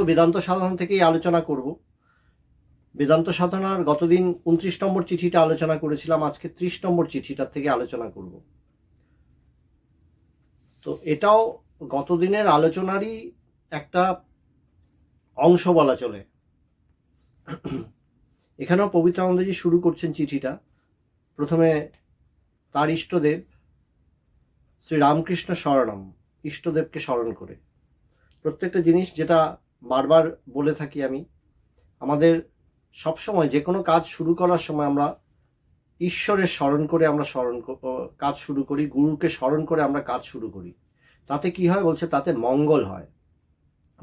বেদান্ত সাধনা থেকেই আলোচনা করব। বেদান্ত সাধনার গতদিন 29 নম্বর চিঠিটা আলোচনা করেছিলাম, আজকে 30 নম্বর চিঠিটার থেকে আলোচনা করব। তো এটাও গতদিনের আলোচনারই একটা অংশ বলা চলে। এখানেও পবিত্রানন্দজি শুরু করছেন চিঠিটা প্রথমে তার ইষ্টদেব শ্রী রামকৃষ্ণ শরণম, ইষ্টদেবকে স্মরণ করে। প্রত্যেকটা জিনিস যেটা বারবার বলে থাকি আমি, আমাদের সবসময় যে কোনো কাজ শুরু করার সময় আমরা ঈশ্বরের স্মরণ করে আমরা কাজ শুরু করি, গুরুকে স্মরণ করে আমরা কাজ শুরু করি। তাতে কি হয় বলছে, তাতে মঙ্গল হয়।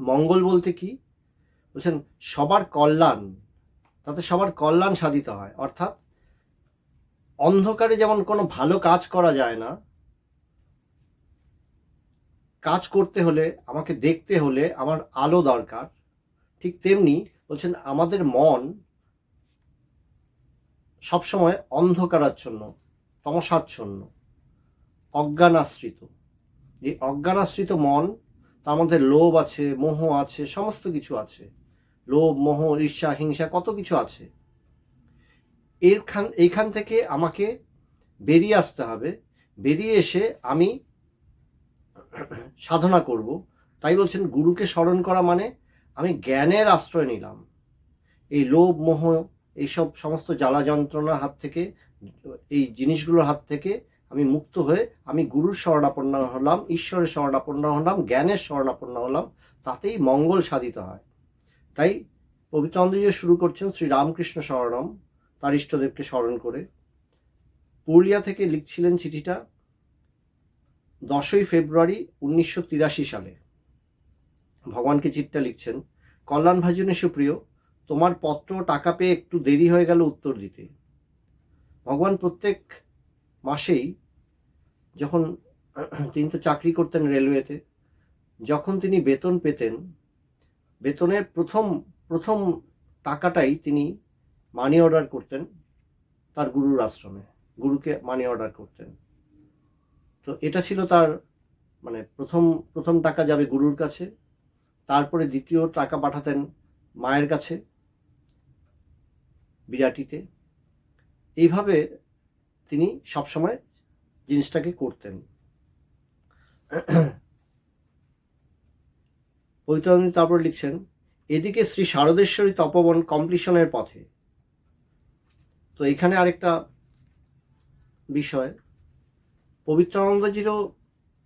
মঙ্গল বলতে কি বলছেন, সবার কল্যাণ, তাতে সবার কল্যাণ সাধিত হয়। অর্থাৎ অন্ধকারে যেমন কোনো ভালো কাজ করা যায় না, কাজ করতে হলে আমাকে দেখতে হলে আমার আলো দরকার, ঠিক তেমনি বলছেন আমাদের মন সবসময় অন্ধকারাচ্ছন্ন, তমসাচ্ছন্ন, অজ্ঞানাশ্রিত। এই অজ্ঞানাশ্রিত মন, তার মধ্যে লোভ আছে, মোহ আছে, সমস্ত কিছু আছে। লোভ, মোহ, ঈর্ষা, হিংসা, কত কিছু আছে। এইখান থেকে আমাকে বেরিয়ে আসতে হবে। বেরিয়ে এসে আমি সাধনা করব। তাই বলছেন গুরুকে স্মরণ করা মানে আমি জ্ঞানের আশ্রয় নিলাম। এই লোভ, মোহ, এইসব সমস্ত জ্বালা যন্ত্রণার হাত থেকে, এই জিনিসগুলোর হাত থেকে আমি মুক্ত হয়ে আমি গুরুর শরণাপন্ন হলাম, ঈশ্বরের শরণাপন্ন হলাম, জ্ঞানের শরণাপন্ন হলাম, তাতেই মঙ্গল সাধিত হয়। তাই পবিত্রানন্দজি শুরু করছেন শ্রী রামকৃষ্ণ শরণম, তার ইষ্টদেবকে স্মরণ করে। পুরুলিয়া থেকে লিখছিলেন চিঠিটা 10ই ফেব্রুয়ারি 1983 সালে। ভগবানকে চিঠিটা লিখছেন, কল্যাণ ভাজনে সুপ্রিয়, তোমার পত্র টাকা পেয়ে একটু দেরি হয়ে গেল উত্তর দিতে। ভগবান প্রত্যেক মাসেই, যখন তিনি তো চাকরি করতেন রেলওয়েতে, যখন তিনি বেতন পেতেন, বেতনের প্রথম টাকাটাই তিনি মানি অর্ডার করতেন তার গুরুর আশ্রমে, গুরুকে মানি অর্ডার করতেন। তো এটা ছিল তার মানে প্রথম টাকা যাবে গুরুর কাছে, তারপরে দ্বিতীয় টাকা পাঠাতেন মায়ের কাছে বিরাটিতে। এইভাবে তিনি সবসময় জিনিসটাকে করতেন। পবিত্রানন্দজি তারপর লিখছেন, এদিকে শ্রী শারদেশ্বরী তপবন কমপ্লিশনের পথে। তো এখানে আরেকটা বিষয়,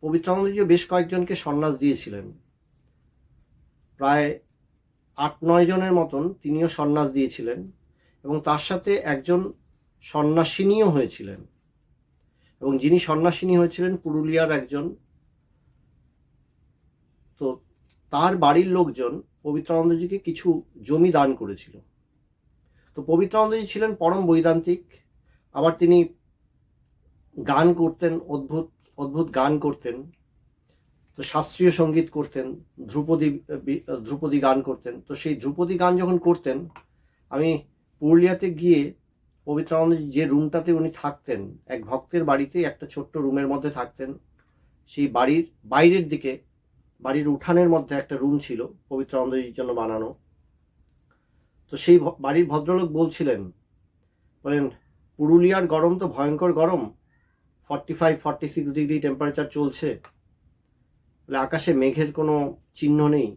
পবিত্রানন্দজিও বেশ কয়েকজনকে সন্ন্যাস দিয়েছিলেন, প্রায় 8-9 জনের মতন তিনিও সন্ন্যাস দিয়েছিলেন, এবং তার সাথে একজন সন্ন্যাসিনীও হয়েছিলেন। এবং যিনি সন্ন্যাসিনী হয়েছিলেন পুরুলিয়ার একজন। তো তার বাড়ির লোকজন পবিত্রানন্দজিকে কিছু জমি দান করেছিল। তো পবিত্রানন্দজি ছিলেন পরম বৈদান্তিক, আবার তিনি গান করতেন, অদ্ভুত গান করতেন। তো শাস্ত্রীয় সঙ্গীত করতেন, ধ্রুপদী গান করতেন। তো সেই ধ্রুপদী গান যখন করতেন, আমি পুরুলিয়াতে গিয়ে পবিত্রানন্দজি যে রুমটাতে উনি থাকতেন, এক ভক্তের বাড়িতে একটা ছোট্ট রুমের মধ্যে থাকতেন। সেই বাড়ির বাইরের দিকে, বাড়ির উঠানের মধ্যে একটা রুম ছিল পবিত্রানন্দজির জন্য বানানো। তো সেই বাড়ির ভদ্রলোক বলেন পুরুলিয়ার গরম তো ভয়ঙ্কর গরম, 45-46 ডিগ্রি টেম্পারেচার চলছে, আকাশে মেঘের কোনো চিহ্ন নেই।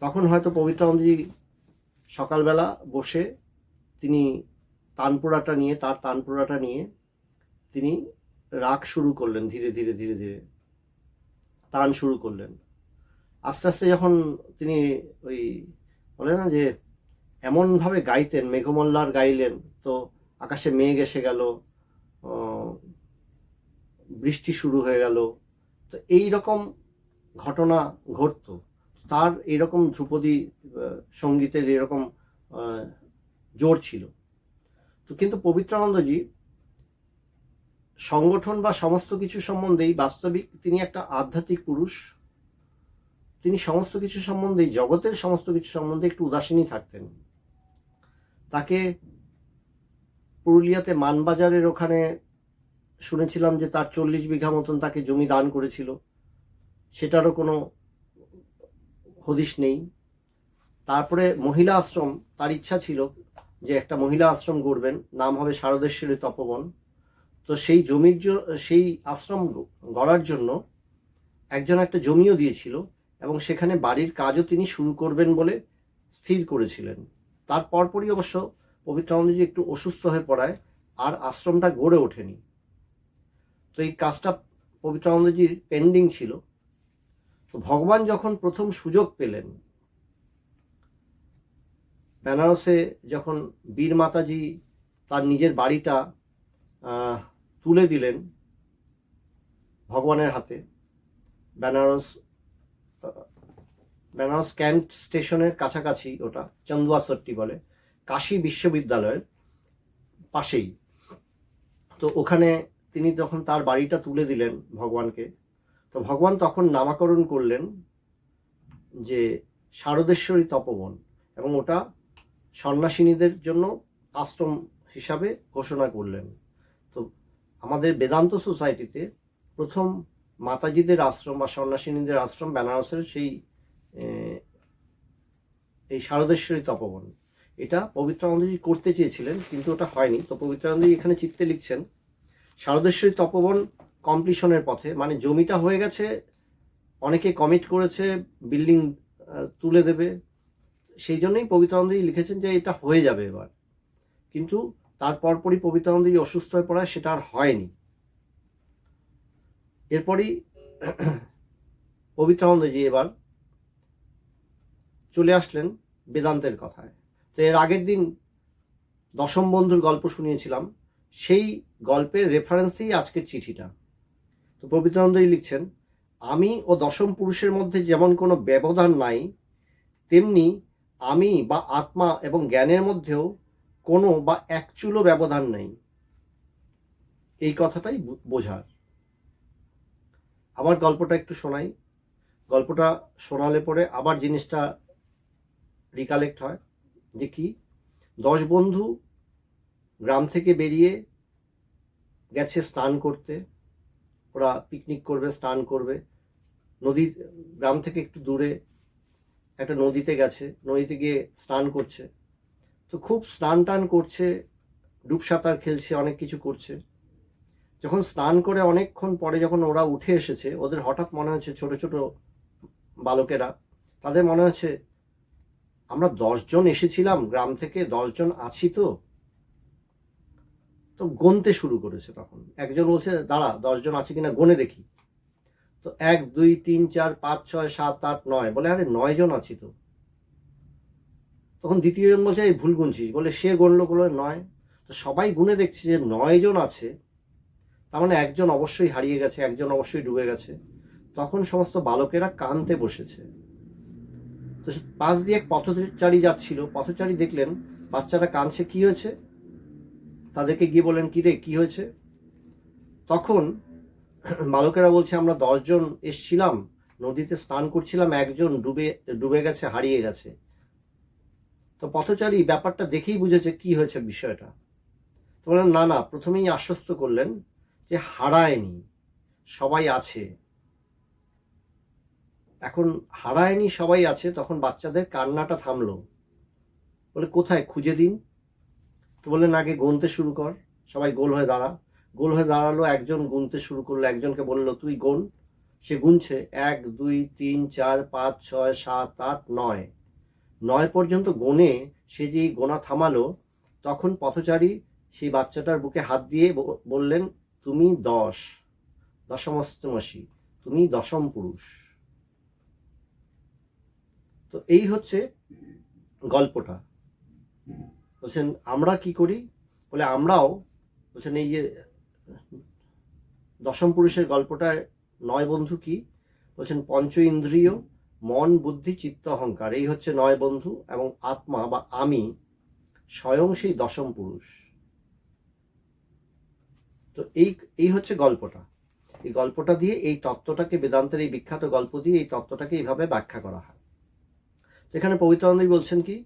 তখন হয়তো পবিত্রানন্দজি সকালবেলা বসে তিনি তার তানপুরাটা নিয়ে তিনি রাগ শুরু করলেন, ধীরে ধীরে ধীরে ধীরে তান শুরু করলেন। আস্তে আস্তে যখন তিনি ওই বলে না যে এমনভাবে গাইতেন, মেঘমল্লার গাইলেন, তো আকাশে মেঘ এসে গেল, বৃষ্টি শুরু হয়ে গেল। তো এই রকম ঘটনা ঘটত। তার এরকম ধ্রুপদী সঙ্গীতের এরকম জোর ছিল। তো কিন্তু পবিত্রানন্দজি সংগঠন বা সমস্ত কিছু সম্বন্ধেই, বাস্তবিক তিনি একটা আধ্যাত্মিক পুরুষ, তিনি সমস্ত কিছু সম্বন্ধেই, জগতের সমস্ত কিছু সম্বন্ধে একটু উদাসীনই থাকতেন। তাকে পুরুলিয়াতে মানবাজারের ওখানে শুনেছিলাম যে তার 40 বিঘা মতন তাকে জমি দান করেছিল, সেটারও কোনো হদিশ নেই। তারপরে মহিলা আশ্রম, তার ইচ্ছা ছিল যে একটা মহিলা আশ্রম গড়বেন, নাম হবে শারদেশ্বরী তপবন। তো সেই সেই আশ্রম গড়ার জন্য একজন একটা জমিও দিয়েছিল এবং সেখানে বাড়ির কাজও তিনি শুরু করবেন বলে স্থির করেছিলেন। তার পরপরই অবশ্য পবিত্রানন্দজি একটু অসুস্থ হয়ে পড়ায় আর আশ্রমটা গড়ে ওঠেনি। তো এই কাজটা পবিত্রানন্দজির পেন্ডিং ছিল। তো ভগবান যখন প্রথম সুযোগ পেলেন, বেনারসে যখন বীর মাতাজি তার নিজের বাড়িটা তুলে দিলেন ভগবানের হাতে, বেনারস ক্যান্ট স্টেশনের কাছাকাছি, ওটা চন্দুয়াসট্টি বলে, কাশী বিশ্ববিদ্যালয়ের পাশেই। তো ওখানে তিনি যখন তার বাড়িটা তুলে দিলেন ভগবানকে, তো ভগবান তখন নামকরণ করলেন যে শারদেশ্বরী তপবন, এবং ওটা সন্ন্যাসিনীদের জন্য আশ্রম হিসাবে ঘোষণা করলেন। তো আমাদের বেদান্ত সোসাইটিতে প্রথম মাতাজিদের আশ্রম বা সন্ন্যাসিনীদের আশ্রম বেনারসের এই শারদেশ্বরী তপবন। এটা পবিত্রানন্দজি করতে চেয়েছিলেন কিন্তু ওটা হয়নি। তো পবিত্রানন্দজি এখানে চিত্তে লিখছেন শারদেশ্বরী তপবন কমপ্লিশনের পথে, মানে জমিটা হয়ে গেছে, অনেকে কমিট করেছে বিল্ডিং তুলে দেবে, সেই জন্যই পবিত্রানন্দজি লিখেছেন যে এটা হয়ে যাবে এবার। কিন্তু তার পরপরই পবিত্রানন্দজি অসুস্থ হয়ে পড়ায় সেটা আর হয়নি। এরপরই পবিত্রানন্দজি এবার চলে আসলেন বেদান্তের কথায়। তো এর আগের দিন দশম বন্ধুর গল্প শুনিয়েছিলাম, সেই গল্পের রেফারেন্সেই আজকের চিঠিটা। তো পবিত্রানন্দজি লিখছেন, আমি ও দশম পুরুষের মধ্যে যেমন কোনো ব্যবধান নাই, তেমনি আমি বা আত্মা এবং জ্ঞানের মধ্যেও কোনো বা এক চুলো ব্যবধান নেই। এই কথাটাই বোঝার। আবার গল্পটা একটু শোনাই। গল্পটা শোনালে পরে আবার জিনিসটা রিকালেক্ট হয় যে কি, 10 বন্ধু গ্রাম থেকে বেরিয়ে গেছে স্নান করতে। ওরা পিকনিক করবে, স্নান করবে। নদী, গ্রাম থেকে একটু দূরে একটা নদীতে গেছে, নদীতে গিয়ে স্নান করছে। তো খুব স্নান টান করছে, ডুব সাঁতার খেলছে, অনেক কিছু করছে। যখন স্নান করে অনেকক্ষণ পরে যখন ওরা উঠে এসেছে, ওদের হঠাৎ মনে হচ্ছে, ছোট ছোট বালকেরা, তাদের মনে হচ্ছে আমরা 10 জন এসেছিলাম গ্রাম থেকে, 10 জন আছি তো। তো গুনতে শুরু করেছে। তখন একজন বলছে, দাঁড়া 10 জন আছি কিনা গুনে দেখি। তো 1 2 3 4 5 6 7 8 9, বলে আরে 9 জন আছি তো। তখন দ্বিতীয় জন বলছে, এই ভুল গুনছিস, বলে সে গুনলো 9। তো সবাই গুনে দেখছে যে 9 জন আছে, তার মানে একজন অবশ্যই হারিয়ে গেছে, একজন অবশ্যই ডুবে গেছে। তখন সমস্ত বালকেরা কাঁদতে বসেছে। তো পাশ দিয়ে এক পথচারী যাচ্ছিল, পথচারী দেখলেন বাচ্চারা কাঁদছে, কি হয়েছে? তাদেরকে গিয়ে বলেন, কি রে, কি হয়েছে? তখন বালকেরা বলছে, আমরা 10 জন এসছিলাম, নদীতে স্নান করছিলাম, একজন ডুবে গেছে, হারিয়ে গেছে। তো পথচারী ব্যাপারটা দেখেই বুঝেছে কি হয়েছে বিষয়টা। তো বললেন, না না, প্রথমেই আশ্বস্ত করলেন যে হারায়নি, সবাই আছে। এখন হারায়নি, সবাই আছে, তখন বাচ্চাদের কান্নাটা থামলো। বলে, কোথায়, খুঁজে দিন। তো বললেন, আগে গুনতে শুরু কর। সবাই গোল হয়ে দাঁড়ালো, একজন গুনতে শুরু করলো, একজনকে বললো, তুই গুন। সে গুনছে, 1 2 3 4 5 6 7 8 9। 9 পর্যন্ত গুনে সে যেই গোনা থামালো, তখন পথচারী সেই বাচ্চাটার বুকে হাত দিয়ে বললেন, তুমি 10, দশমস্তমসি, তুমি দশম পুরুষ। তো এই হচ্ছে গল্পটা। বলছেন আমরা কি করি, বলে আমরাও, বলছেন এই যে দশম পুরুষের গল্পটায় 9 বন্ধু কি বলছেন, পঞ্চ ইন্দ্রিয়, মন, বুদ্ধি, চিত্ত, অহংকার, এই হচ্ছে 9 বন্ধু, এবং আত্মা বা আমি স্বয়ং সেই দশম পুরুষ। তো এই হচ্ছে গল্পটা। এই গল্পটা দিয়ে এই তত্ত্বটাকে, বেদান্তের এই বিখ্যাত গল্প দিয়ে এই তত্ত্বটাকে এইভাবে ব্যাখ্যা করা হয়। এখানে পবিত্রানন্দজি বলছেন কি,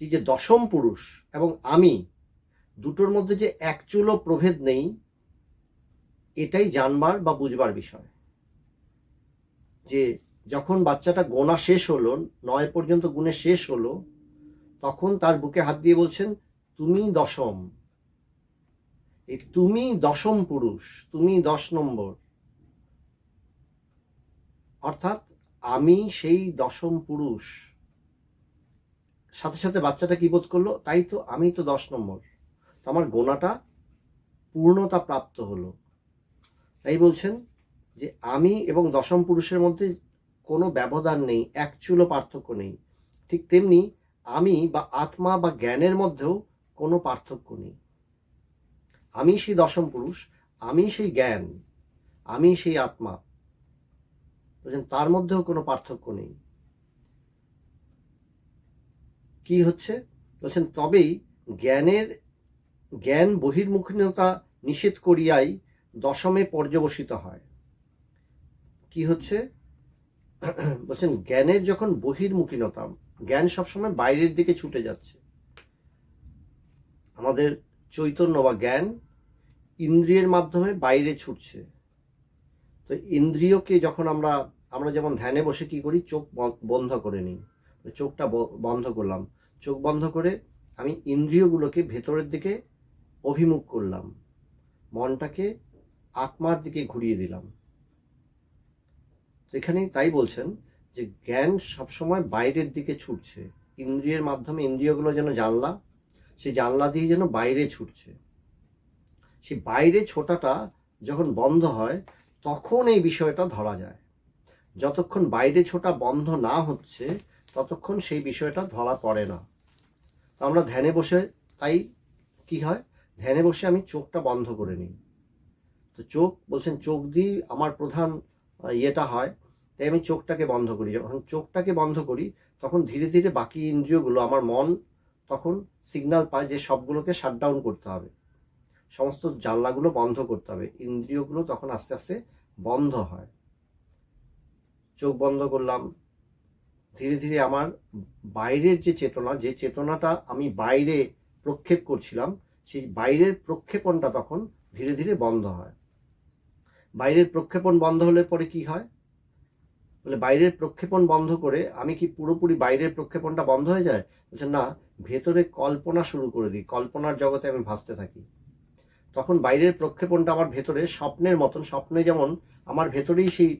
যে দশম পুরুষ এবং আমি দুটোর মধ্যে যে এক চুলো প্রভেদ নেই, এটাই জানবার বা বুঝবার বিষয়। যে যখন বাচ্চাটা গোনা শেষ হলো, 9 পর্যন্ত গুণে শেষ হলো, তখন তার বুকে হাত দিয়ে বলছেন, তুমি দশম, এই তুমি দশম পুরুষ, তুমি 10 নম্বর। অর্থাৎ আমি সেই দশম পুরুষ। সাথে সাথে বাচ্চাটা কি বোধ করলো, তাই তো, আমি তো 10 নম্বর, তো আমার গোনাটা পূর্ণতা প্রাপ্ত হলো। তাই বলছেন যে আমি এবং দশম পুরুষের মধ্যে কোনো ব্যবধান নেই, এক চুলো পার্থক্য নেই। ঠিক তেমনি আমি বা আত্মা বা জ্ঞানের মধ্যেও কোনো পার্থক্য নেই। আমি সেই দশম পুরুষ, আমি সেই জ্ঞান, আমি সেই আত্মা, বুঝলেন, তার মধ্যেও কোনো পার্থক্য নেই। কি হচ্ছে বলছেন, তবেই জ্ঞান বহির্মুখিনতা নিষেধ করিয়াই দশমে পর্যবসিত হয়। কি হচ্ছে বলছেন, জ্ঞানের যখন বহির্মুখিনতা, জ্ঞান সবসময় বাইরের দিকে ছুটে যাচ্ছে। আমাদের চৈতন্য বা জ্ঞান ইন্দ্রিয়ের মাধ্যমে বাইরে ছুটছে। তো ইন্দ্রিয়কে যখন আমরা যেমন ধ্যানে বসে কি করি, চোখ বন্ধ করে নিই, চোখটা বন্ধ করলাম, চোখ বন্ধ করে আমি ইন্দ্রিয়গুলোকে ভেতরের দিকে অভিমুখ করলাম, মনটাকে আত্মার দিকে ঘুরিয়ে দিলাম। তো এখানে তাই বলছেন যে জ্ঞান সবসময় বাইরের দিকে ছুটছে, ইন্দ্রিয়ের মাধ্যমে ইন্দ্রিয়গুলো যেন জানলা, সেই জানলা দিয়ে যেন বাইরে ছুটছে। সেই বাইরে ছোটাটা যখন বন্ধ হয় তখন এই বিষয়টা ধরা যায়। যতক্ষণ বাইরে ছোটা বন্ধ না হচ্ছে ততক্ষণ সেই বিষয়টা ধরা পড়ে না। তো আমরা ধ্যানে বসে, তাই কি হয়, ধ্যানে বসে আমি চোখটা বন্ধ করে নিই। তো চোখ বলছেন, চোখ দিয়ে আমার প্রধান ইয়েটা হয়, তাই আমি চোখটাকে বন্ধ করি। যখন চোখটাকে বন্ধ করি তখন ধীরে ধীরে বাকি ইন্দ্রিয়গুলো, আমার মন তখন সিগন্যাল পায় যে সবগুলোকে শাটডাউন করতে হবে, সমস্ত জানলাগুলো বন্ধ করতে হবে, ইন্দ্রিয়গুলো তখন আস্তে আস্তে বন্ধ হয়। চোখ বন্ধ করলাম, ধীরে ধীরে আমার বাইরের যে চেতনা, যে চেতনাটা আমি বাইরে প্রক্ষেপ করছিলাম, সেই বাইরের প্রক্ষেপণটা তখন ধীরে ধীরে বন্ধ হয়। বাইরের প্রক্ষেপণ বন্ধ হলে পরে কি হয়, বলে বাইরের প্রক্ষেপণ বন্ধ করে আমি কি পুরোপুরি বাইরের প্রক্ষেপণটা বন্ধ হয়ে যায়? বলছে না, ভেতরে কল্পনা শুরু করে দিই, কল্পনার জগতে আমি ভাসতে থাকি। তখন বাইরের প্রক্ষেপণটা আমার ভেতরে স্বপ্নের মতন, স্বপ্নে যেমন আমার ভেতরেই সেই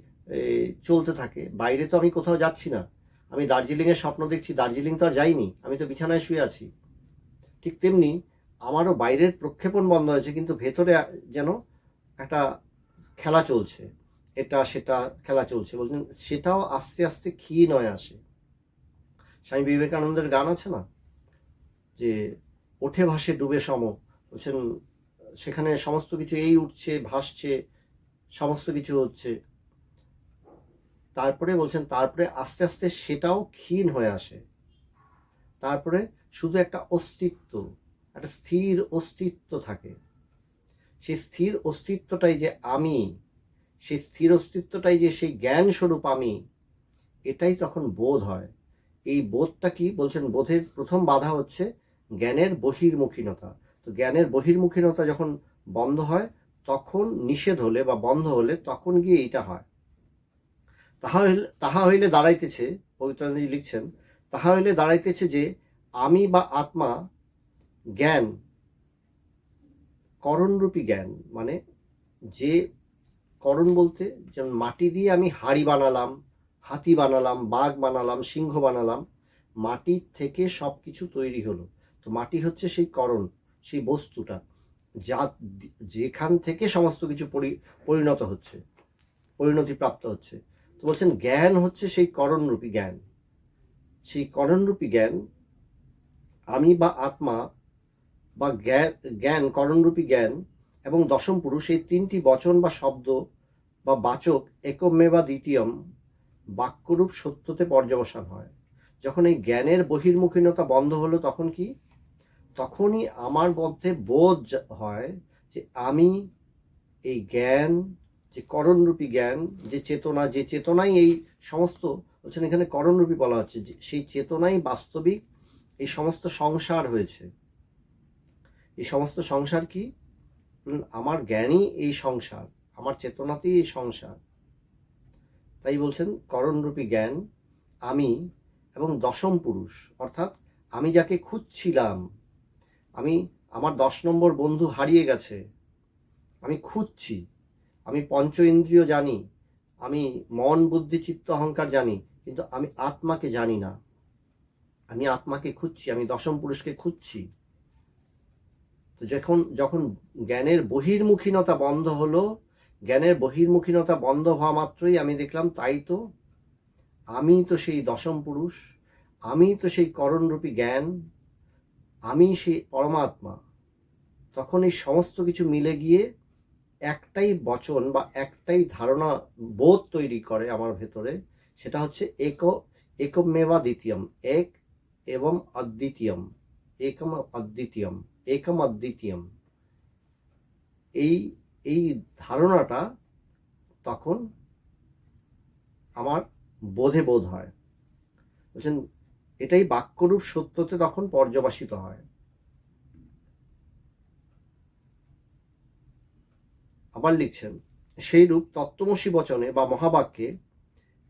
চলতে থাকে, বাইরে তো আমি কোথাও যাচ্ছি না। আমি দার্জিলিংয়ের স্বপ্ন দেখছি, দার্জিলিং তো আর যাইনি, আমি তো বিছানায় শুয়ে আছি। ঠিক তেমনি আমারও বাইরের প্রক্ষেপণ বন্ধ হয়েছে, কিন্তু ভেতরে যেন একটা খেলা চলছে, এটা সেটা খেলা চলছে। বলছেন সেটাও আস্তে আস্তে ক্ষীণ হয়ে আসে। স্বামী বিবেকানন্দের গান আছে না, যে ওঠে ভাসে ডুবে সম, বলছেন সেখানে সমস্ত কিছু এই উঠছে ভাসছে, সমস্ত কিছু হচ্ছে, তারপরে বলছেন তারপরে আস্তে আস্তে সেটাও ক্ষীণ হয়ে আসে। তারপরে শুধু একটা অস্তিত্ব, একটা স্থির অস্তিত্ব থাকে। সেই স্থির অস্তিত্বটাই যে আমি, সেই স্থির অস্তিত্বটাই যে সেই জ্ঞান স্বরূপ আমি, এটাই তখন বোধ হয়। এই বোধটা কি বলছেন, বোধের প্রথম বাধা হচ্ছে জ্ঞানের বহির্মুখিনতা। তো জ্ঞানের বহির্মুখিনতা যখন বন্ধ হয়, তখন নিষেধ হলে বা বন্ধ হলে তখন গিয়ে এইটা হয়। তাহা হইলে দাঁড়াইতেছে, পবিত্রানন্দজি লিখছেন, তাহা হইলে দাঁড়াইতেছে যে আমি বা আত্মা জ্ঞান, করণরূপী জ্ঞান, মানে যে করণ বলতে, যেমন মাটি দিয়ে আমি হাড়ি বানালাম, হাতি বানালাম, বাঘ বানালাম, সিংহ বানালাম, মাটির থেকে সব কিছু তৈরি হলো। তো মাটি হচ্ছে সেই করণ, সেই বস্তুটা যা, যেখান থেকে সমস্ত কিছু পরিণত হচ্ছে, পরিণতি প্রাপ্ত হচ্ছে। তো বলছেন জ্ঞান হচ্ছে সেই করণরূপী জ্ঞান। সেই করণরূপী জ্ঞান, আমি বা আত্মা বা জ্ঞান, করণরূপী জ্ঞান এবং দশম পুরুষ, এই তিনটি বচন বা শব্দ বা বাচক একমে বা দ্বিতীয়ম বাক্যরূপ সত্যতে পর্যবসান হয়। যখন এই জ্ঞানের বহির্মুখিনতা বন্ধ হলো তখন কি, তখনই আমার মধ্যে বোধ হয় যে আমি এই জ্ঞান, যে করণরূপী জ্ঞান, যে চেতনা, যে চেতনাই এই সমস্ত, বলছেন এখানে করণরূপী বলা হচ্ছে, যে সেই চেতনাই বাস্তবিক এই সমস্ত সংসার হয়েছে। এই সমস্ত সংসার কি, আমার জ্ঞানই এই সংসার, আমার চেতনাতেই এই সংসার। তাই বলছেন করণরূপী জ্ঞান আমি এবং দশম পুরুষ, অর্থাৎ আমি যাকে খুঁজছিলাম, আমি আমার 10 নম্বর বন্ধু হারিয়ে গেছে, আমি খুঁজছি, আমি পঞ্চ ইন্দ্রিয় জানি, আমি মন বুদ্ধি চিত্ত অহংকার জানি, কিন্তু আমি আত্মাকে জানি না। আমি আত্মাকে খুঁজছি, আমি দশম পুরুষকে খুঁজছি। তো যখন জ্ঞানের বহির্মুখীনতা বন্ধ হলো, জ্ঞানের বহির্মুখীনতা বন্ধ হওয়া মাত্রই আমি দেখলাম তাই তো, আমি তো সেই দশম পুরুষ, আমি তো সেই করণরূপী জ্ঞান, আমি সেই পরমাত্মা। তখন এই সমস্ত কিছু মিলে গিয়ে একটাই বচন বা একটাই ধারণা বোধ তৈরি করে আমার ভেতরে, সেটা হচ্ছে একমেবা দ্বিতীয়ম, এক এবং অদ্বিতীয়ম, একম অদ্বিতীয়ম, একম অদ্বিতীয়ম। এই এই ধারণাটা তখন আমার বোধ হয়। বলছেন এটাই বাক্যরূপ সত্যতে তখন পর্যবসিত হয়। আবার লিখছেন সেই রূপ তত্ত্বমসি বচনে বা মহাবাক্যে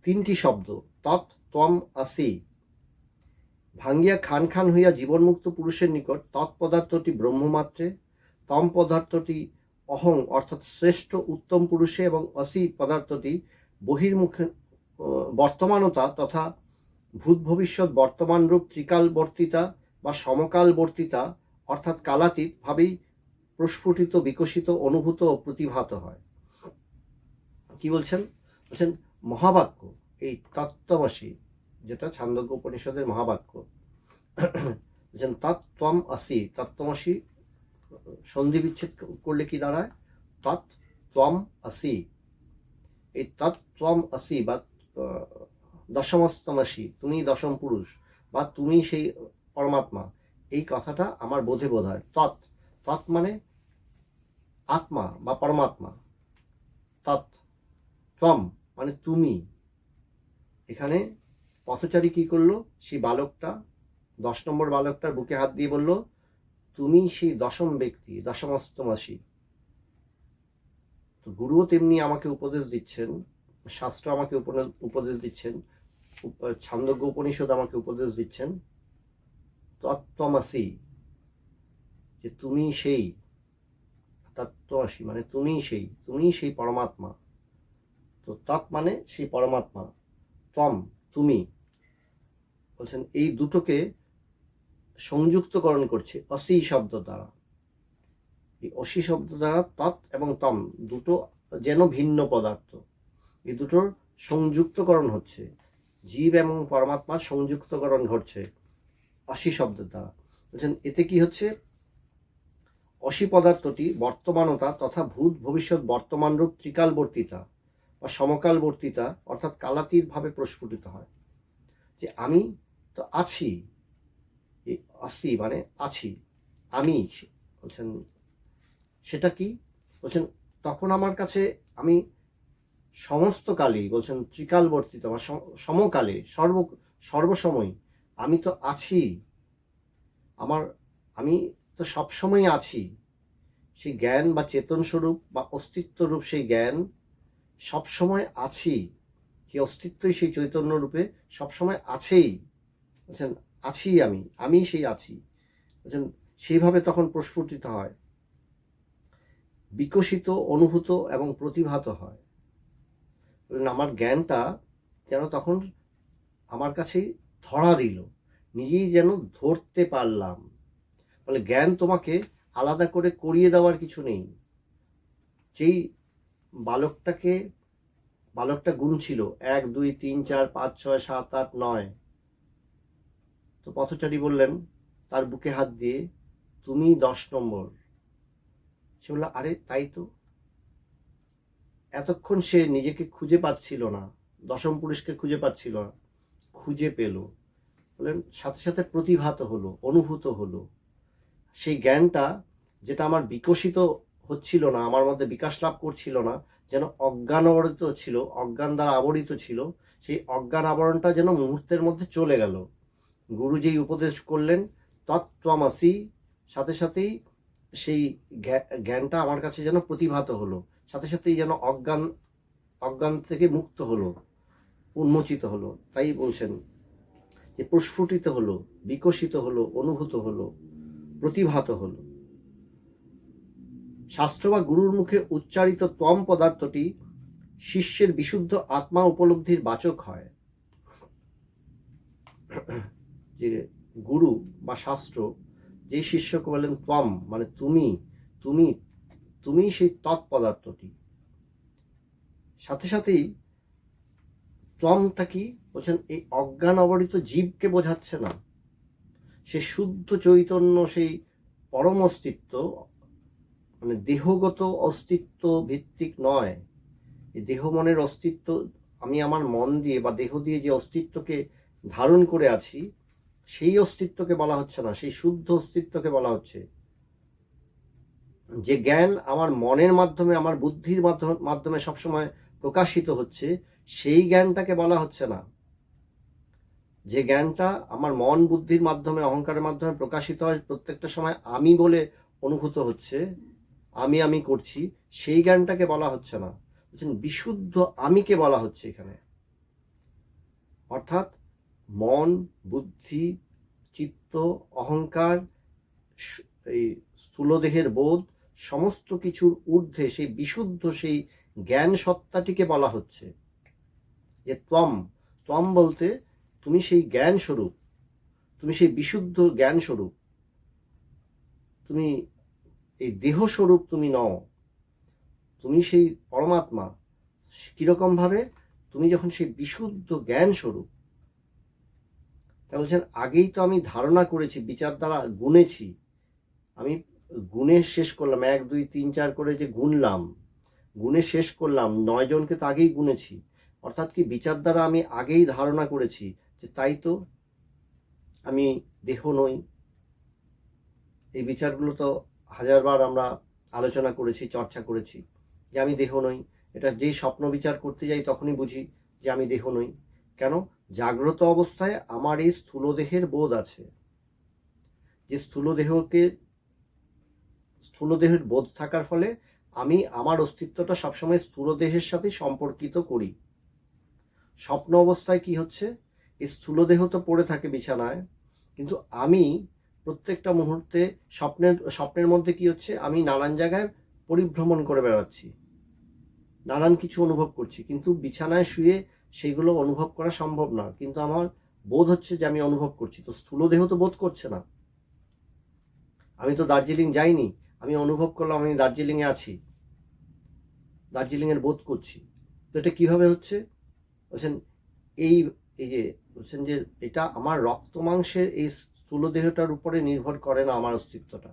3টি শব্দ তৎ ত্বম আসি ভাঙ্গিয়া খান খান হইয়া জীবনমুক্ত পুরুষের নিকট তৎপদার্থটি ব্রহ্মমাত্রে, তম পদার্থটি অহং অর্থাৎ শ্রেষ্ঠ উত্তম পুরুষে এবং অসি পদার্থটি বহির্মুখে বর্তমানতা তথা ভূত ভবিষ্যৎ বর্তমান রূপ ত্রিকালবর্তিতা বা সমকালবর্তিতা অর্থাৎ কালাতীত ভাবেই প্রস্ফুটিত বিকশিত অনুভূত ও প্রতিভাত হয়। কি বলছেন? বলছেন মহাবাক্য, এই তত্ত্বমসি যেটা ছান্দোগ্য উপনিষদের মহাবাক্য, বলছেন তৎ-ত্বম আসি, তত্ত্বমসি সন্ধি বিচ্ছেদ করলে কি দাঁড়ায়? তৎ-ত্বম আসি। এই তৎ-ত্বম আসি বা দশমস্তমাসি, তুমি দশম পুরুষ বা তুমি সেই পরমাত্মা, এই কথাটা আমার বোধ হয়। তৎ মানে আত্মা বা পরমাত্মা, তৎ ত্বম মানে তুমি। এখানে পথচারী কি করলো? সেই বালকটা, 10 নম্বর বালকটার বুকে হাত দিয়ে বলল তুমি সেই দশম ব্যক্তি, দশমস্তমাসি। তো গুরুও তেমনি আমাকে উপদেশ দিচ্ছেন, শাস্ত্র আমাকে উপদেশ দিচ্ছেন, ছান্দোগ্য উপনিষদ আমাকে উপদেশ দিচ্ছেন তত্ত্বমাসি, যে তুমি সেই তত্ত্বমাসি মানে তুমি সেই পরমাত্মা। তো তৎ মানে সেই পরমাত্মা, ত্বম তুমি। বলছেন এই দুটোকে সংযুক্তকরণ করছে অসি শব্দ দ্বারা। এই অসি শব্দ দ্বারা তৎ এবং তম দুটো যেন ভিন্ন পদার্থ, এই দুটোর সংযুক্তকরণ হচ্ছে, জীব এবং পরমাত্মার সংযুক্তকরণ ঘটছে অসি শব্দের দ্বারা। বলছেন এতে কি হচ্ছে? অসি পদার্থটি বর্তমানতা তথা ভূত ভবিষ্যৎ বর্তমান রূপ ত্রিকালবর্তিতা বা সমকালবর্তিতা অর্থাৎ কালাতীত ভাবে প্রস্ফুটিত হয়, যে আমি তো আছি, আসি মানে আছি, আমি। বলছেন সেটা কি? বলছেন তখন আমার কাছে আমি সমস্ত কালেই, বলছেন ত্রিকালবর্তিত বা সমকালে সর্বসময় আমি তো আছি, আমি তো সবসময় আছি। সেই জ্ঞান বা চেতন স্বরূপ বা অস্তিত্ব রূপ সেই জ্ঞান সবসময় আছি, সেই অস্তিত্বই সেই চৈতন্য রূপে সবসময় আছেই। বলছেন আছি আমি সেই আছি। বলছেন সেইভাবে তখন প্রস্ফুটিত হয়, বিকশিত অনুভূত এবং প্রতিভাত হয়। আমার জ্ঞানটা যেন তখন আমার কাছেই ধরা দিল, নিজেই যেন ধরতে পারলাম। বলে জ্ঞান তোমাকে আলাদা করে করিয়ে দেওয়ার কিছু নেই। যেই বালকটা গুণ ছিল 1 2 3 4 5 6 7 8 9, তো পথচারী বললেন তার বুকে হাত দিয়ে তুমি 10 নম্বর। সে বলল আরে তাই তো। এতক্ষণ সে নিজেকে খুঁজে পাচ্ছিল না, দশম পুরুষকে খুঁজে পাচ্ছিল না, খুঁজে পেল। বললেন সাথে সাথে প্রতিভাত হলো, অনুভূত হলো। সেই জ্ঞানটা যেটা আমার বিকশিত হচ্ছিল না, আমার মধ্যে বিকাশ লাভ করছিল না, যেন অজ্ঞান আবরিত ছিল, অজ্ঞান দ্বারা আবরিত ছিল, সেই অজ্ঞান আবরণটা যেন মুহূর্তের মধ্যে চলে গেল। গুরু যেই উপদেশ করলেন তৎত্বমাসি, সাথে সাথেই সেই জ্ঞানটা আমার কাছে যেন প্রতিভাত হলো, সাথে সাথেই যেন অজ্ঞান থেকে মুক্ত হলো। উন্মোচিত হলো। তাই বলছেন যে প্রস্ফুটিত হলো, বিকশিত হলো, অনুভূত হলো, প্রতিভাত হলো। শাস্ত্র বা গুরুর মুখে উচ্চারিত ত্বম পদার্থটি শিষ্যের বিশুদ্ধ আত্মা উপলব্ধির বাচক হয়। যে গুরু বা শাস্ত্র যে শিষ্যকে বলেন ত্বম, মানে তুমি, তুমি তুমি সেই তৎপদার্থটি। সাথে সাথেই ত্বমটা কি বলছেন, এই অজ্ঞান আবরিত জীবকে বোঝাচ্ছে না, সে শুদ্ধ চৈতন্য, সেই পরম অস্তিত্ব, মানে দেহগত অস্তিত্ব ভিত্তিক নয়। এই দেহ মনের অস্তিত্ব, আমি আমার মন দিয়ে বা দেহ দিয়ে যে অস্তিত্বকে ধারণ করে আছি, সেই অস্তিত্বকে বলা হচ্ছে না, সেই শুদ্ধ অস্তিত্বকে বলা হচ্ছে। যে জ্ঞান আমার মনের মাধ্যমে, আমার বুদ্ধির মাধ্যমে সবসময় প্রকাশিত হচ্ছে, সেই জ্ঞানটাকে বলা হচ্ছে না। যে জ্ঞানটা আমার মন বুদ্ধির মাধ্যমে, অহংকারের মাধ্যমে প্রকাশিত হয়, প্রত্যেকটা সময় আমি বলে অনুভূত হচ্ছে, আমি আমি করছি, সেই জ্ঞানটাকে বলা হচ্ছে না, বলছেন বিশুদ্ধ আমিকে বলা হচ্ছে এখানে। অর্থাৎ মন, বুদ্ধি, চিত্ত, অহংকার, এই স্থূলদেহের বোধ, সমস্ত কিছুর ঊর্ধ্বে সেই বিশুদ্ধ, সেই জ্ঞান সত্তাটিকে বলা হচ্ছে যে ত্বম। ত্বম বলতে তুমি সেই জ্ঞান স্বরূপ, তুমি সেই বিশুদ্ধ জ্ঞান স্বরূপ, তুমি এই দেহ স্বরূপ তুমি নও, তুমি সেই পরমাত্মা। কিরকম ভাবে? তুমি যখন সেই বিশুদ্ধ জ্ঞান স্বরূপ। তা বলছেন আগেই তো আমি ধারণা করেছি, বিচার দ্বারা গুনেছি, আমি গুণে শেষ করলাম, 1 2 3 4 করে যে গুনলাম, গুণে শেষ করলাম, 9 জনকে তো আগেই গুনেছি। অর্থাৎ কি, বিচার দ্বারা আমি আগেই ধারণা করেছি যে তাই তো আমি দেহ নই। এই বিচারগুলো তো হাজারবার আমরা আলোচনা করেছি, চর্চা করেছি যে আমি দেহ নই। এটা যেই স্বপ্ন বিচার করতে যাই তখনই বুঝি যে আমি দেহ নই। কেন? জাগ্রত অবস্থায় আমার এই স্থূল দেহের বোধ আছে, যে স্থূল দেহের বোধ থাকার ফলে আমি আমার অস্তিত্বটা সবসময় স্থূল দেহের সাথে সম্পর্কিত করি। স্বপ্ন অবস্থায় কি হচ্ছে, এই স্থূল দেহ তো পড়ে থাকে বিছানায়, কিন্তু আমি প্রত্যেকটা মুহূর্তে স্বপ্নের মধ্যে কি হচ্ছে, আমি নানান জায়গায় পরিভ্রমণ করে বেড়াচ্ছি, নানান কিছু অনুভব করছি, কিন্তু বিছানায় শুয়ে সেগুলো অনুভব করা সম্ভব না, কিন্তু আমার বোধ হচ্ছে যে আমি অনুভব করছি। তো স্থূল দেহ তো বোধ করছে না, আমি তো দার্জিলিং যাইনি, আমি অনুভব করলাম আমি দার্জিলিংয়ে আছি, দার্জিলিংয়ের বোধ করছি। তো এটা কিভাবে হচ্ছে? বলছেন এই এই যে বলছেন যে এটা আমার রক্ত মাংসের এই স্থূল দেহটার উপরে নির্ভর করে না আমার অস্তিত্বটা।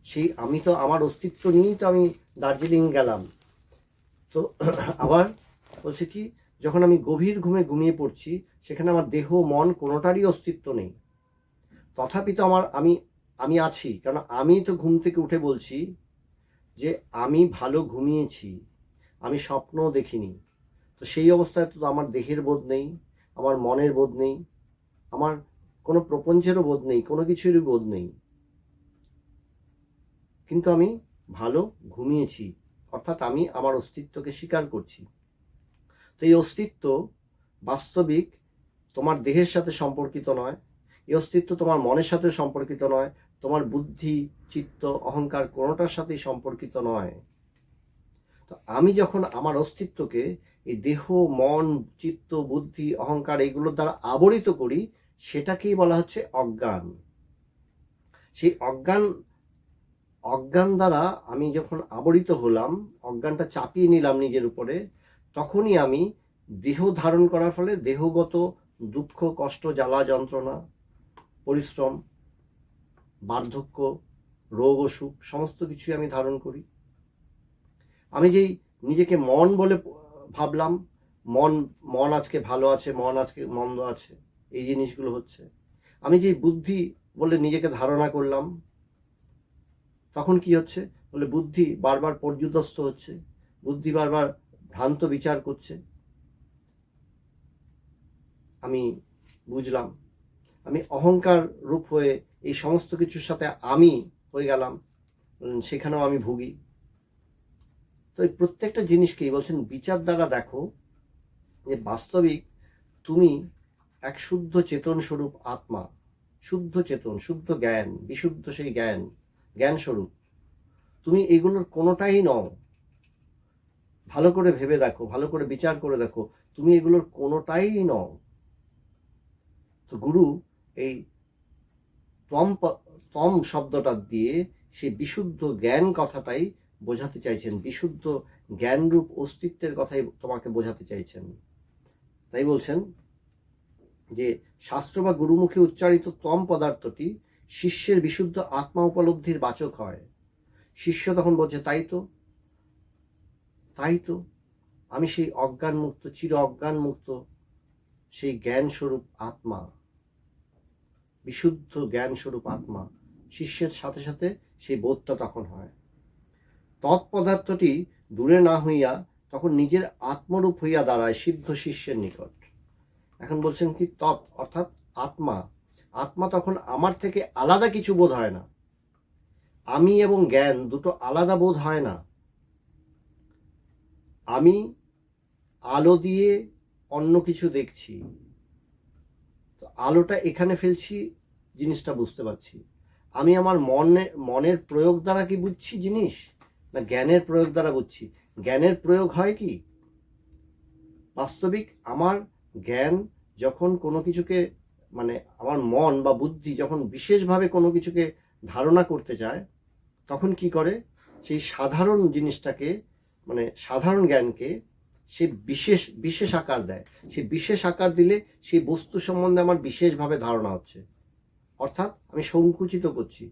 সেই আমি তো আমার অস্তিত্ব নিয়েই তো আমি দার্জিলিং গেলাম। তো আবার বলছে কি, যখন আমি গভীর ঘুমে ঘুমিয়ে পড়ছি, সেখানে আমার দেহ মন কোনোটারই অস্তিত্ব নেই, তথাপি তো আমি আছি, কারণ আমি তো ঘুম থেকে উঠে বলছি যে আমি ভালো ঘুমিয়েছি, আমি স্বপ্ন দেখিনি। তো সেই অবস্থায় তো আমার দেহের বোধ নেই, আমার মনের বোধ নেই, আমার কোনো প্রপঞ্চেরও বোধ নেই, কোনো কিছুরই বোধ নেই, কিন্তু আমি ভালো ঘুমিয়েছি, অর্থাৎ আমি আমার অস্তিত্বকে স্বীকার করছি। তো এই অস্তিত্ব বাস্তবিক তোমার দেহের সাথে সম্পর্কিত নয়, এই অস্তিত্ব তোমার মনের সাথে সম্পর্কিত নয়, তোমার বুদ্ধি, চিত্ত, অহংকার কোনোটার সাথেই সম্পর্কিত নয়। তো আমি যখন আমার অস্তিত্বকে এই দেহ, মন, চিত্ত, বুদ্ধি, অহংকার এইগুলোর দ্বারা আবরিত করি, সেটাকেই বলা হচ্ছে অজ্ঞান। সেই অজ্ঞান দ্বারা আমি যখন আবরিত হলাম, অজ্ঞানটা চাপিয়ে নিলাম নিজের উপরে, তখনই আমি দেহ ধারণ করার ফলে দেহগত দুঃখ, কষ্ট, জ্বালা, যন্ত্রণা, পরিশ্রম, বার্ধক্য, রোগ, অসুখ সমস্ত কিছুই আমি ধারণ করি। আমি যেই নিজেকে মন বলে ভাবলাম, মন আজকে ভালো আছে, মন আজকে মন্দ আছে, এই জিনিসগুলো হচ্ছে। আমি যেই বুদ্ধি বলে নিজেকে ধারণা করলাম, তখন কি হচ্ছে বলে বুদ্ধি বারবার পর্যুদস্ত হচ্ছে, বুদ্ধি বারবার ভ্রান্ত বিচার করছে। আমি বুঝলাম, আমি অহংকার রূপ হয়ে এই সমস্ত কিছুর সাথে আমি হয়ে গেলাম, সেখানেও আমি ভুগি। তো এই প্রত্যেকটা জিনিসকেই বলছেন বিচার দ্বারা দেখো যে বাস্তবিক তুমি এক শুদ্ধ চেতন স্বরূপ আত্মা, শুদ্ধ চেতন, শুদ্ধ জ্ঞান, বিশুদ্ধ সেই জ্ঞান, জ্ঞান স্বরূপ। তুমি এগুলোর কোনোটাই নও। ভালো করে ভেবে দেখো, ভালো করে বিচার করে দেখো, তুমি এগুলোর কোনোটাই নও। তো গুরু এই তম শব্দটা দিয়ে সেই বিশুদ্ধ জ্ঞান কথাটাই বোঝাতে চাইছেন, বিশুদ্ধ জ্ঞানরূপ অস্তিত্বের কথাই তোমাকে বোঝাতে চাইছেন। তাই বলছেন যে শাস্ত্র বা গুরুমুখে উচ্চারিত তম পদার্থটি শিষ্যের বিশুদ্ধ আত্মা উপলব্ধির বাচক হয়। শিষ্য তখন বলছে, তাই তো আমি সেই অজ্ঞান মুক্ত, চির অজ্ঞান মুক্ত সেই জ্ঞান স্বরূপ আত্মা, বিশুদ্ধ জ্ঞান স্বরূপ আত্মা। শিষ্যের সাথে সাথে সেই বোধটা তখন হয়। তৎপদার্থটি দূরে না হইয়া তখন নিজের আত্মরূপ হইয়া দাঁড়ায় সিদ্ধ শিষ্যের নিকট। এখন বলছেন কি, তৎ অর্থাৎ আত্মা, আত্মা তখন আমার থেকে আলাদা কিছু বোধ হয় না। আমি এবং জ্ঞান দুটো আলাদা বোধ হয় না। আমি আলো দিয়ে অন্য কিছু দেখছি, তো আলোটা এখানে ফেলছি, জিনিসটা বুঝতে পারছি। আমি আমার মনের প্রয়োগ দ্বারা কি বুঝছি জিনিস, না জ্ঞানের প্রয়োগ দ্বারা বুঝছি? জ্ঞানের প্রয়োগ হয় কি, বাস্তবিক আমার জ্ঞান যখন কোনো কিছুকে, মানে আমার মন বা বুদ্ধি যখন বিশেষভাবে কোনো কিছুকে ধারণা করতে চায়, তখন কি করে, সেই সাধারণ জিনিসটাকে, মানে সাধারণ জ্ঞানকে সে বিশেষ আকার দেয়। সে বিশেষ আকার দিলে সেই বস্তু সম্বন্ধে আমার বিশেষভাবে ধারণা হচ্ছে, অর্থাৎ আমি সংকুচিত করছি।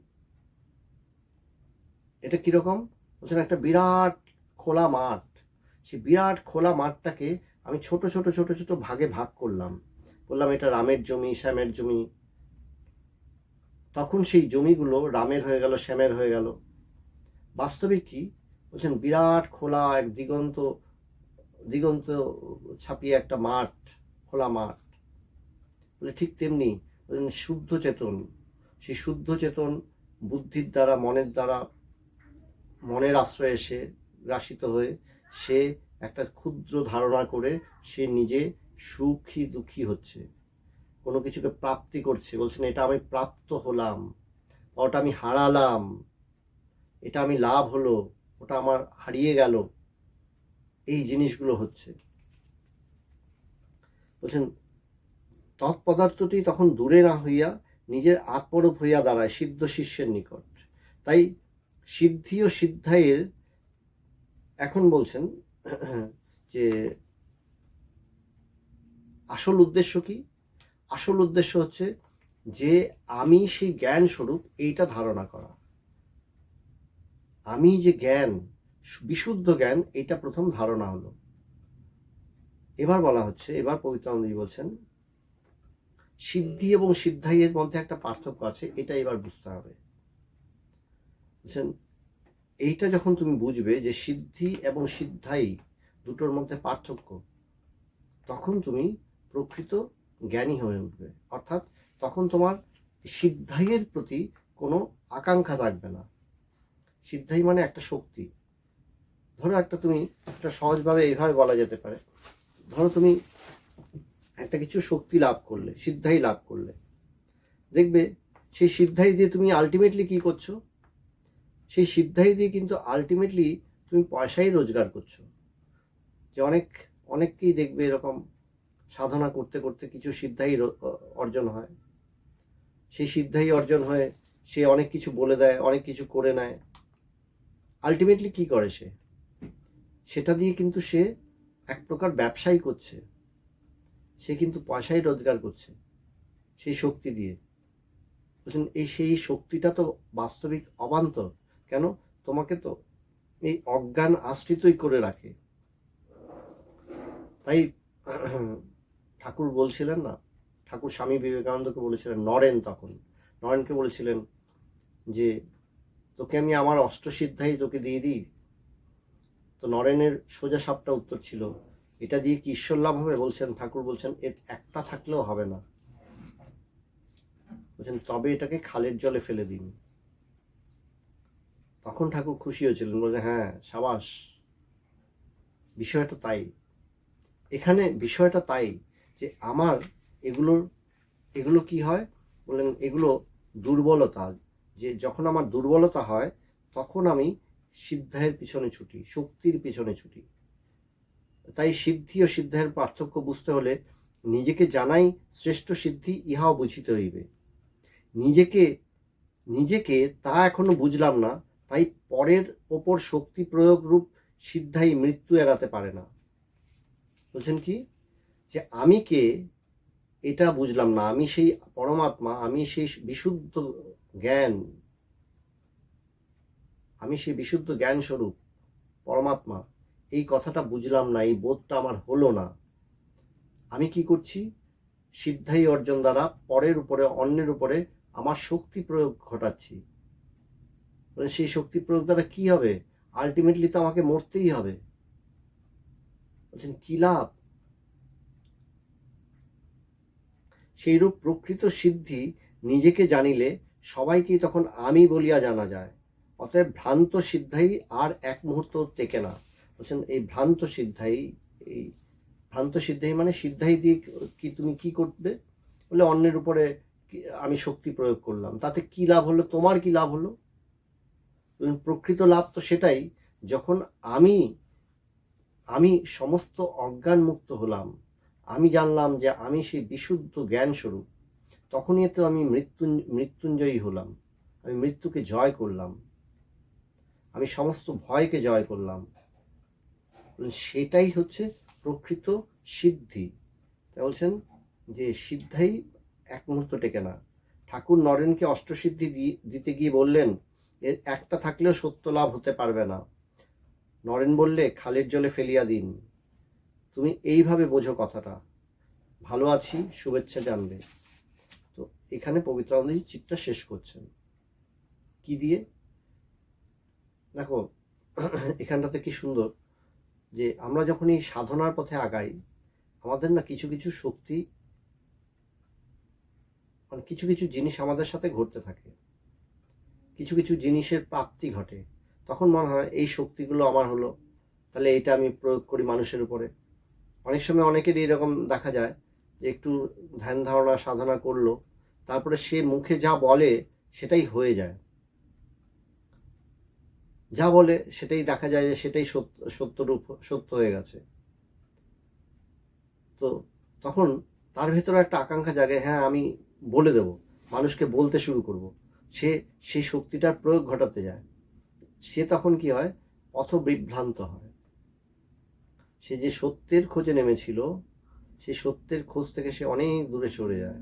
এটা কিরকম বলছেন, একটা বিরাট খোলা মাঠ, সেই বিরাট খোলা মাঠটাকে আমি ছোট ছোট ছোট ছোট ভাগে ভাগ করলাম, বললাম এটা রামের জমি, শ্যামের জমি। তখন সেই জমিগুলো রামের হয়ে গেল, শ্যামের হয়ে গেল। বাস্তবিক কি বলছেন, বিরাট খোলা এক দিগন্ত দিগন্ত ছাপিয়ে একটা মাঠ, খোলা মাঠ। বলে ঠিক তেমনি শুদ্ধ চেতন, সেই শুদ্ধ চেতন বুদ্ধির দ্বারা, মনের আশ্রয়ে এসে গ্রাসিত হয়ে সে একটা ক্ষুদ্র ধারণা করে সে নিজে সুখী দুঃখী হচ্ছে, কোনো কিছুকে প্রাপ্তি করছে। বলছেন এটা আমি প্রাপ্ত হলাম, ওটা আমি হারালাম, এটা আমি লাভ হলো, ওটা আমার হারিয়ে গেল, এই জিনিসগুলো হচ্ছে। বলছেন তৎপদার্থটি তখন দূরে না হইয়া নিজের আত্মরূপ হইয়া দাঁড়ায় সিদ্ধ শিষ্যের নিকট। তাই সিদ্ধি ও সিদ্ধায়ের এখন বলছেন যে আসল উদ্দেশ্য কি? আসল উদ্দেশ্য হচ্ছে যে আমি সেই জ্ঞান স্বরূপ, এইটা ধারণা করা। আমি যে জ্ঞান, বিশুদ্ধ জ্ঞান, এটা প্রথম ধারণা হলো। এবার বলা হচ্ছে, এবার পবিত্রানন্দজি বলছেন সিদ্ধি এবং সিদ্ধাইয়ের মধ্যে একটা পার্থক্য আছে, এটা এবার বুঝতে হবে। বলছেন এইটা যখন তুমি বুঝবে যে সিদ্ধি এবং সিদ্ধাই দুটোর মধ্যে পার্থক্য, তখন তুমি প্রকৃত জ্ঞানী হয়ে উঠবে। অর্থাৎ তখন তোমার সিদ্ধাইয়ের প্রতি কোনো আকাঙ্ক্ষা থাকবে না। সিদ্ধাই মানে একটা শক্তি। ধরো তুমি একটা সহজভাবে এইভাবে বলা যেতে পারে, ধরো তুমি একটা কিছু শক্তি লাভ করলে, সিদ্ধাই লাভ করলে, দেখবে সেই সিদ্ধাই দিয়ে তুমি আলটিমেটলি কি করছো, সেই সিদ্ধাই দিয়ে কিন্তু আলটিমেটলি তুমি পয়সাই রোজগার করছো। যে অনেককেই দেখবে এরকম সাধনা করতে করতে কিছু সিদ্ধাই অর্জন হয়। সেই সিদ্ধাই অর্জন হয়ে সে অনেক কিছু বলে দেয়, অনেক কিছু করে নেয়। আলটিমেটলি কি করে সে, সেটা দিয়ে কিন্তু সে এক প্রকার ব্যবসাই করছে, সে কিন্তু পয়সাই রোজগার করছে সেই শক্তি দিয়ে। বলছেন সেই শক্তিটা তো বাস্তবিক অবান্তর। কেন? তোমাকে তো এই অজ্ঞান আশ্রিতই করে রাখে। তাই ঠাকুর বলছিলেন না, ঠাকুর স্বামী বিবেকানন্দকে বলেছিলেন, নরেনকে বলেছিলেন যে তোকে আমি আমার অষ্টসিদ্ধাই তোকে দিয়ে দিই। তো নরেনের সোজা সাপটা উত্তর ছিল, এটা দিয়ে কি ঈশ্বর লাভ হবে? বলছেন ঠাকুর বলছেন এর একটা থাকলেও হবে না। বলছেন তবে এটাকে খালের জলে ফেলে দিন। তখন ঠাকুর খুশি হয়েছিলেন, বলছে হ্যাঁ সাবাস, বিষয়টা তাই, এখানে বিষয়টা তাই। যে আমার এগুলো কি হয় বললেন, এগুলো দুর্বলতা। যে যখন আমার দুর্বলতা হয় তখন আমি সিদ্ধায়ের পিছনে ছুটি, শক্তির পিছনে ছুটি। তাই সিদ্ধি ও সিদ্ধায়ের পার্থক্য বুঝতে হলে নিজেকে জানাই শ্রেষ্ঠ সিদ্ধি, ইহাও বুঝিতে হইবে। নিজেকে তা এখনো বুঝলাম না, তাই পরের ওপর শক্তি প্রয়োগ রূপ সিদ্ধাই মৃত্যু এড়াতে পারে না। বলছেন কি, যে আমি কে এটা বুঝলাম না, আমি সেই পরমাত্মা, আমি সেই বিশুদ্ধ জ্ঞান, আমি সেই বিশুদ্ধ জ্ঞান স্বরূপ পরমাত্মা, এই কথাটা বুঝলাম না, এই বোধটা আমার হলো না। আমি কি করছি? সিদ্ধাই অর্জন দ্বারা পরের উপরে, অন্যের উপরে আমার শক্তি প্রয়োগ ঘটাচ্ছি। মানে সেই শক্তি প্রয়োগ দ্বারা কি হবে? আলটিমেটলি তো আমাকে মরতেই হবে। বলছেন কি লাভ? সেইরূপ প্রকৃত সিদ্ধি নিজেকে জানিলে সবাইকেই তখন আমি বলিয়া জানা যায়। অতএব ভ্রান্ত সিদ্ধাই আর এক মুহূর্ত টেকে না। বলছেন এই ভ্রান্ত সিদ্ধাই মানে সিদ্ধাই দিয়ে কি তুমি কি করবে? বলে অন্যের উপরে আমি শক্তি প্রয়োগ করলাম, তাতে কি লাভ হলো? তোমার কি লাভ হলো? প্রকৃত লাভ তো সেটাই, যখন আমি সমস্ত অজ্ঞান মুক্ত হলাম, আমি জানলাম যে আমি সেই বিশুদ্ধ জ্ঞান স্বরূপ, তখনই তো আমি মৃত্যুঞ্জয়ী হলাম, আমি মৃত্যুকে জয় করলাম, আমি সমস্ত ভয়কে জয় করলাম। সেটাই হচ্ছে প্রকৃত সিদ্ধি। তাই বলছেন যে সিদ্ধাই এক মুহূর্ত টেকে না। ঠাকুর নরেনকে অষ্টসিদ্ধি দিতে গিয়ে বললেন, এর একটা থাকলেও সত্য লাভ হতে পারবে না। নরেন বললে, খালের জলে ফেলিয়া দিন। তুমি এইভাবে বোঝো কথাটা। ভালো আছি, শুভেচ্ছা জানবে। তো এখানে পবিত্রানন্দজি চিঠটা শেষ করছেন কি দিয়ে? দেখো এখানটাতে কি সুন্দর, যে আমরা যখন এই সাধনার পথে আগাই, আমাদের না কিছু কিছু শক্তি, মানে কিছু কিছু জিনিস আমাদের সাথে ঘটতে থাকে, কিছু কিছু জিনিসের প্রাপ্তি ঘটে। তখন মনে হয় এই শক্তিগুলো আমার হলো, তাহলে এটা আমি প্রয়োগ করি মানুষের উপরে। অনেক সময় অনেকের এরকম দেখা যায় যে একটু ধ্যান ধারণা সাধনা করলো, তারপরে সে মুখে যা বলে সেটাই হয়ে যায়, যা বলে সেটাই দেখা যায় যে সেটাই সত্যরূপ সত্য হয়ে গেছে। তো তখন তার ভেতরে একটা আকাঙ্ক্ষা জাগে, হ্যাঁ আমি বলে দেব, মানুষকে বলতে শুরু করব। সে সেই শক্তিটার প্রয়োগ ঘটাতে যায়। সে তখন কি হয়? পথবিভ্রান্ত হয়। সে যে সত্যের খোঁজে নেমেছিল, সেই সত্যের খোঁজ থেকে সে অনেক দূরে সরে যায়।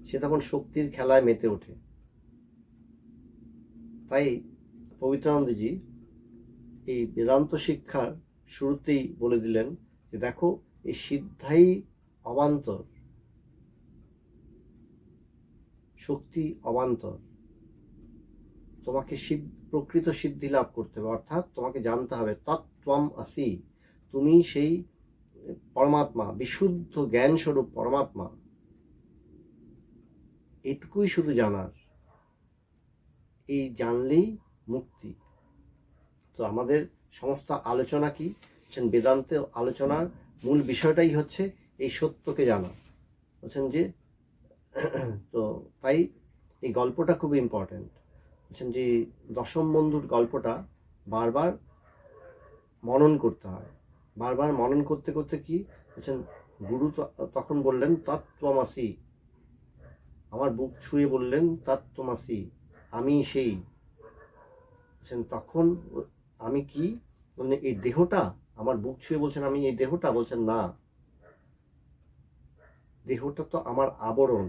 সে তখন শক্তির খেলায় মেতে ওঠে। তাই পবিত্রানন্দজি এই বেদান্ত শিক্ষার শুরুতেই বলে দিলেন যে দেখো, এই সিদ্ধাই অবান্তর, শক্তি অবান্তর। তোমাকে প্রকৃত সিদ্ধি লাভ করতে হবে, অর্থাৎ তোমাকে জানতে হবে তত্ত্বম আসি, তুমি সেই পরমাত্মা, বিশুদ্ধ জ্ঞান স্বরূপ পরমাত্মা। এটুকুই শুধু জানার, এই জানলেই মুক্তি। তো আমাদের সমস্ত আলোচনা কি, বেদান্ত আলোচনার মূল বিষয়টাই হচ্ছে এই সত্যকে জানা। বলছেন যে তো তাই এই গল্পটা খুব ইম্পর্টেন্ট। বলছেন যে দশম বন্ধুর গল্পটা বারবার মনন করতে হয়। বারবার মনন করতে করতে কি বলছেন, গুরু তখন বললেন তত্ত্বমাসি, আমার বুক ছুঁয়ে বললেন তত্ত্বমাসি, আমি সেই। তখন আমি কি, মানে এই দেহটা, আমার বুক ছুঁয়ে বলছেন আমি এই দেহটা? বলছেন না, দেহটা তো আমার আবরণ,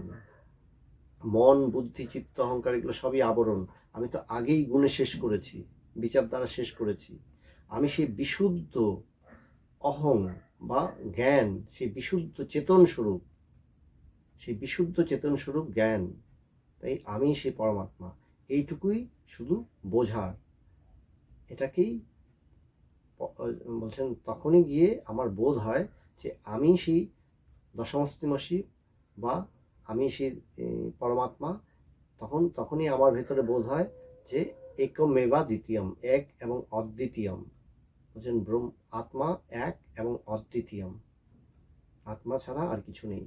মন বুদ্ধি চিত্ত অহংকার এগুলো সবই আবরণ। আমি তো আগেই গুণে শেষ করেছি, বিচার দ্বারা শেষ করেছি। আমি সেই বিশুদ্ধ অহং বা জ্ঞান, সেই বিশুদ্ধ চেতন স্বরূপ, সেই বিশুদ্ধ চেতন স্বরূপ জ্ঞান। তাই আমি সেই পরমাত্মা, এইটুকুই শুধু বোঝার। এটাকেই বলছেন, তখনই গিয়ে আমার বোধ হয় যে আমি সেই দশমস্তিমসি বা আমি সেই পরমাত্মা। তখনই আমার ভেতরে বোধ হয় যে একমেবা দ্বিতীয়ম, এক এবং অদ্বিতীয়ম। বলছেন আত্মা এক এবং অদ্বিতীয়ম। আত্মা ছাড়া আর কিছু নেই।